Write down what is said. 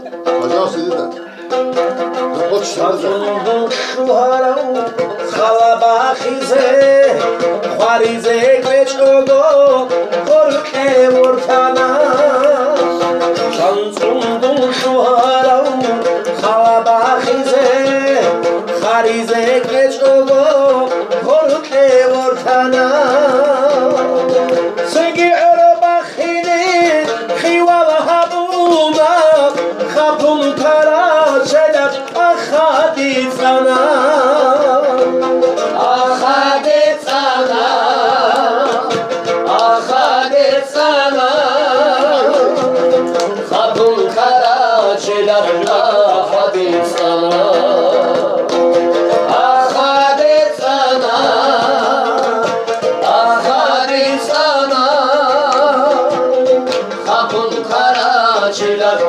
Hacı seni de. Kapat işte. Azundu şuharau Khalaba khize Khwarize kveçogo Korke vurtana Azundu şuharau Khalaba khize Khwarize kveçogo Korke vurtana Segi örba khine Khiwala habuma Khapun kara şedep Ahadi sana Ahadi sana Ahadi sana Khapun kara şedep